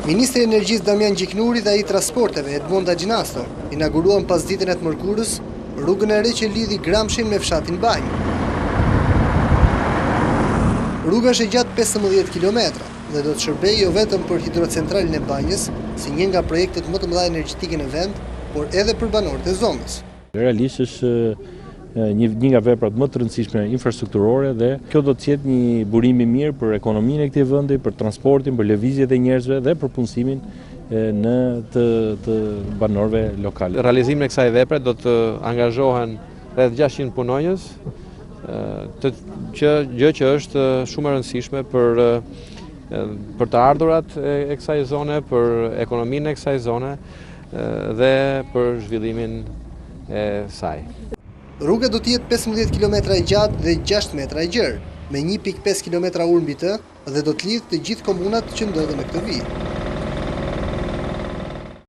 Ministri i Energjisë Damian Gjiknuri dhe ai Transporteve Edmond Agjinasto inauguruan pas ditën e të mërkurës rrugën e re që lidhi Gramshin me fshatin Banj. Rruga është e gjatë 15 kilometra dhe do të shërbejë jo vetëm për hidrocentralin e Banjës, si një nga projektet më të mëdha energjetike në vend, por edhe për banorët e zonës. Realisht është një nga veprat më të rëndësishme infrastrukturore dhe kjo do të jetë një burim i mirë për ekonominë e këtij vendi, për transportin, për lëvizjet e njerëzve dhe për punësimin në të banorëve lokal. Realizimin e kësaj vepre do të angazhohen rreth 600 punonjës, gjë që është shumë e rëndësishme për të ardhurat e kësaj zone, për ekonominë e kësaj zone dhe për zhvillimin e saj. Rruga do të jetë 15 km e gjatë dhe 6 metra e gjerë, me 1.5 km urë mbi të dhe do të lidhë të gjithë komunat që ndodhen në këtë vijë.